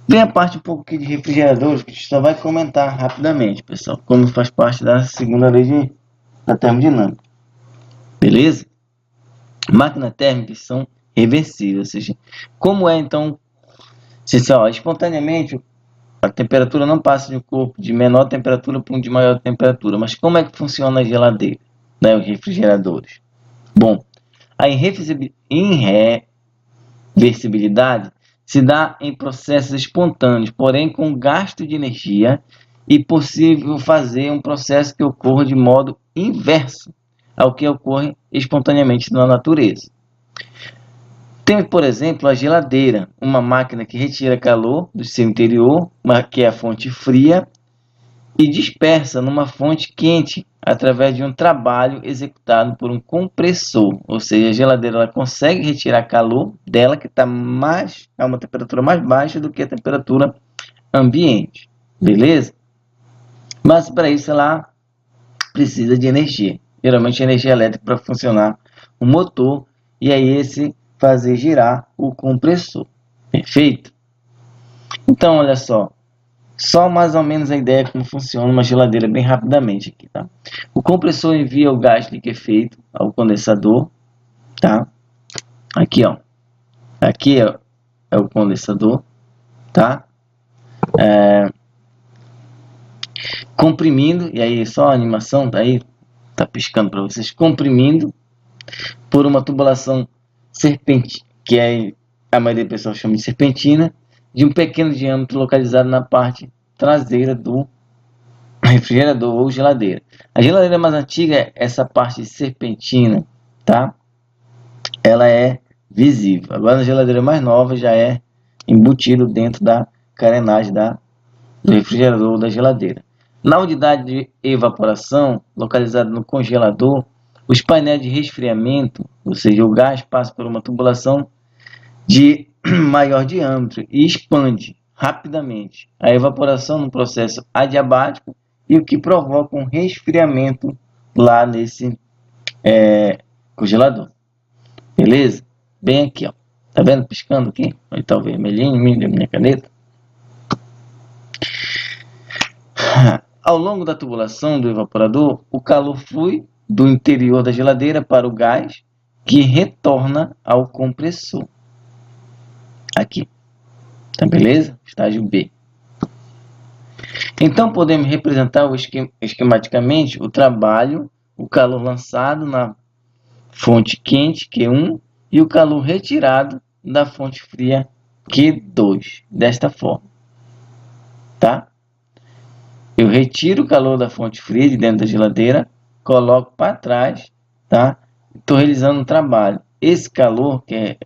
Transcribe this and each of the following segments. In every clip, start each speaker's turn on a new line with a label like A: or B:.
A: Vem a parte um pouco aqui de refrigeradores, que a gente só vai comentar rapidamente, pessoal, como faz parte da segunda lei da termodinâmica. Beleza? Máquinas térmicas são reversíveis, ou seja, como é então, se espontaneamente a temperatura não passa de um corpo de menor temperatura para um de maior temperatura, mas como é que funciona a geladeira, né, os refrigeradores? Bom, a irreversibilidade se dá em processos espontâneos, porém com gasto de energia, e possível fazer um processo que ocorra de modo inverso ao que ocorre espontaneamente na natureza. Temos, por exemplo, a geladeira, uma máquina que retira calor do seu interior, que é a fonte fria, e dispersa numa fonte quente através de um trabalho executado por um compressor. Ou seja, a geladeira ela consegue retirar calor dela, que está a uma temperatura mais baixa do que a temperatura ambiente. Beleza? Mas para isso ela precisa de energia. Geralmente energia elétrica para funcionar o motor, e aí esse fazer girar o compressor. Perfeito? Então, olha só mais ou menos a ideia de como funciona uma geladeira bem rapidamente aqui, tá? O compressor envia o gás liquefeito ao condensador, tá? Aqui, ó. Aqui é o condensador, tá? Comprimindo, e aí só a animação tá aí, tá piscando para vocês, comprimindo por uma tubulação serpentina, que a maioria do pessoal chama de serpentina, de um pequeno diâmetro localizado na parte traseira do refrigerador ou geladeira. A geladeira mais antiga, essa parte serpentina, tá? Ela é visível. Agora na geladeira mais nova já é embutido dentro da carenagem do refrigerador ou da geladeira. Na unidade de evaporação, localizada no congelador, os painéis de resfriamento, ou seja, o gás passa por uma tubulação de maior diâmetro e expande rapidamente. A evaporação no processo adiabático, e o que provoca um resfriamento lá nesse congelador. Beleza? Bem aqui, ó. Tá vendo piscando aqui? Aí tá o vermelhinho da minha caneta. Ao longo da tubulação do evaporador, o calor flui do interior da geladeira para o gás, que retorna ao compressor. Aqui. Tá beleza? Estágio B. Então, podemos representar esquematicamente o trabalho, o calor lançado na fonte quente, Q1, e o calor retirado da fonte fria, Q2, desta forma. Tá? Eu retiro o calor da fonte fria de dentro da geladeira, coloco para trás, tá? Estou realizando um trabalho. Esse calor que é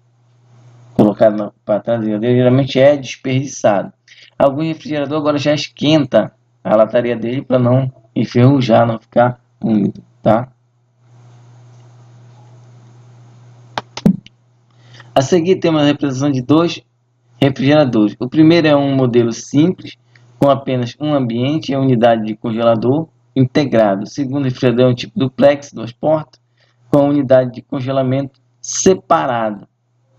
A: colocado para trás da geladeira geralmente é desperdiçado. Algum refrigerador agora já esquenta a lataria dele para não enferrujar, não ficar úmido, tá? A seguir temos a representação de dois refrigeradores. O primeiro é um modelo simples, com apenas um ambiente e a unidade de congelador integrado. O segundo refrigerador é um tipo duplex, 2 portas, com a unidade de congelamento separado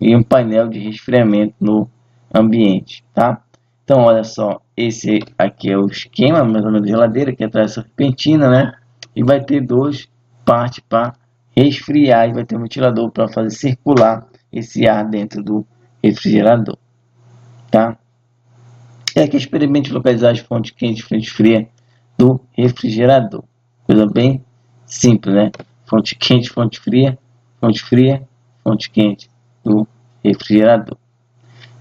A: e um painel de resfriamento no ambiente, tá? Então, olha só, esse aqui é o esquema, mais ou menos, da geladeira, que é atrás dessa serpentina, né? E vai ter duas partes para resfriar, e vai ter um ventilador para fazer circular esse ar dentro do refrigerador, tá? E aqui experimente localizar as fontes quentes e fonte fria do refrigerador. Coisa bem simples, né? Fonte quente, fonte fria, fonte quente do refrigerador.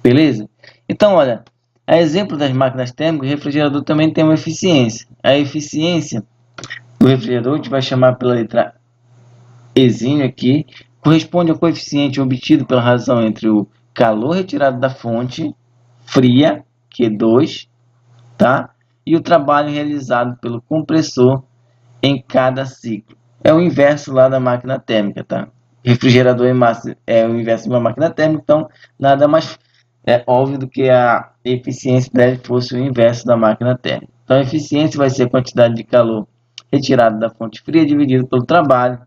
A: Beleza? Então, olha, a exemplo das máquinas térmicas, o refrigerador também tem uma eficiência. A eficiência do refrigerador, a gente vai chamar pela letra Ezinho aqui, corresponde ao coeficiente obtido pela razão entre o calor retirado da fonte fria, Q2, tá? E o trabalho realizado pelo compressor em cada ciclo. É o inverso lá da máquina térmica, tá? Refrigerador em massa é o inverso de uma máquina térmica, então nada mais óbvio do que a eficiência dele fosse o inverso da máquina térmica. Então a eficiência vai ser a quantidade de calor retirado da fonte fria dividido pelo trabalho.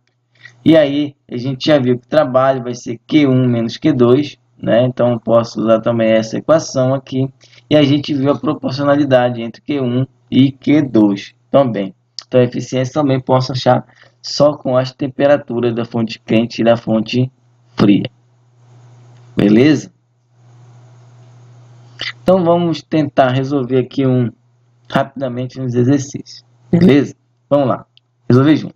A: E aí a gente já viu que o trabalho vai ser Q1 menos Q2, né? Então posso usar também essa equação aqui. E a gente viu a proporcionalidade entre Q1 e Q2 também. Então a eficiência também posso achar só com as temperaturas da fonte quente e da fonte fria. Beleza? Então vamos tentar resolver aqui rapidamente uns exercícios. Beleza? Vamos lá. Resolver junto.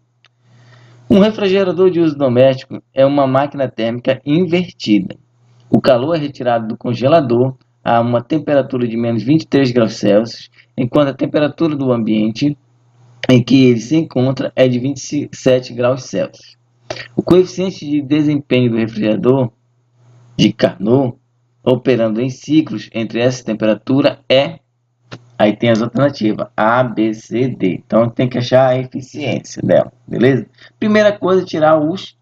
A: Um refrigerador de uso doméstico é uma máquina térmica invertida. O calor é retirado do congelador a uma temperatura de menos 23 graus Celsius, enquanto a temperatura do ambiente em que ele se encontra é de 27 graus Celsius. O coeficiente de desempenho do refrigerador de Carnot, operando em ciclos entre essa temperatura, é... Aí tem as alternativas, A, B, C, D. Então tem que achar a eficiência dela, beleza? Primeira coisa, tirar os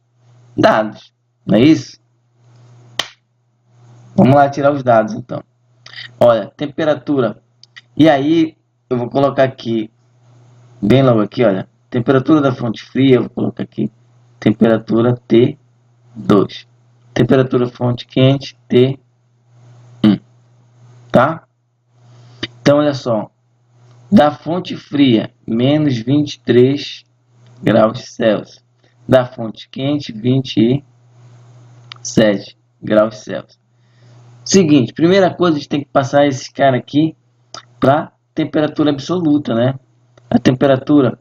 A: dados, não é isso? Vamos lá tirar os dados, então. Olha, temperatura. E aí, eu vou colocar aqui, bem logo aqui, olha. Temperatura da fonte fria, eu vou colocar aqui. Temperatura T2. Temperatura fonte quente, T1. Tá? Então, olha só. Da fonte fria, menos 23 graus Celsius. Da fonte quente, 27 graus Celsius. Seguinte, primeira coisa, a gente tem que passar esse cara aqui para temperatura absoluta, né? A temperatura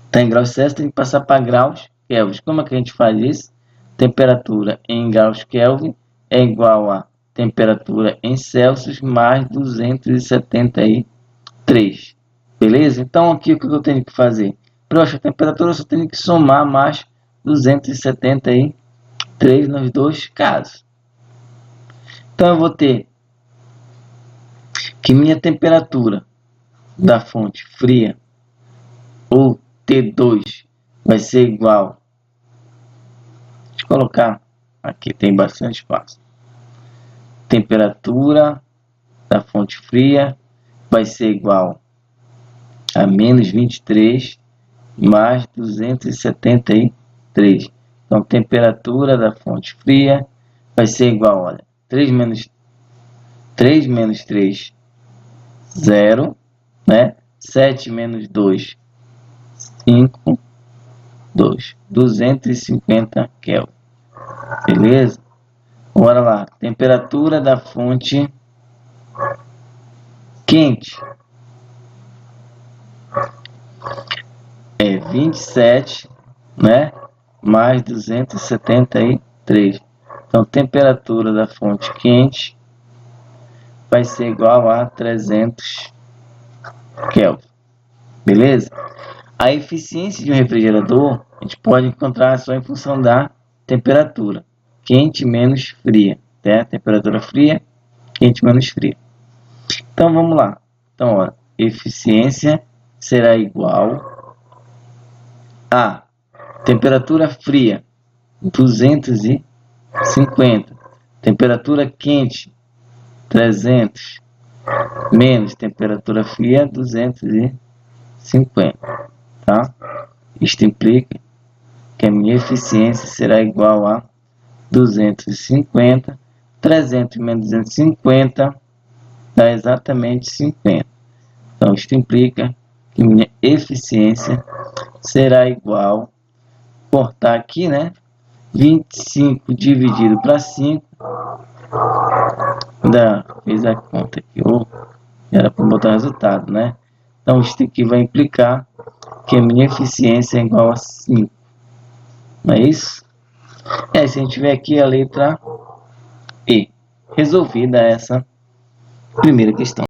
A: está em graus Celsius, tem que passar para graus Kelvin. Como é que a gente faz isso? Temperatura em graus Kelvin é igual a temperatura em Celsius mais 273. Beleza? Então aqui o que eu tenho que fazer? Para achar a temperatura eu só tenho que somar mais 273 nos dois casos. Então eu vou ter que minha temperatura da fonte fria, ou T2, vai ser igual... Deixa eu colocar aqui, tem bastante espaço. Temperatura da fonte fria vai ser igual a menos 23 mais 273. Então, temperatura da fonte fria vai ser igual, olha, 3 menos 3, 0, né? 7 menos 2, 5, 2. 250 Kelvin. Beleza? Bora lá. Temperatura da fonte quente é 27, né? Mais 273. Então, temperatura da fonte quente vai ser igual a 300 Kelvin. Beleza? A eficiência de um refrigerador a gente pode encontrar só em função da temperatura. Quente menos fria. Né? Temperatura fria, quente menos fria. Então, vamos lá. Então, ó, eficiência será igual a temperatura fria, 250. Temperatura quente, 300. Menos temperatura fria, 250. Tá? Isto implica que a minha eficiência será igual a 250. 300 menos 250 dá exatamente 50. Então, isto implica que minha eficiência será igual, cortar aqui, né? 25 dividido para 5, fiz a conta aqui, era para botar resultado, né? Então, isso aqui vai implicar que a minha eficiência é igual a 5. Não é isso? Se a gente tiver aqui a letra E. Resolvida essa primeira questão.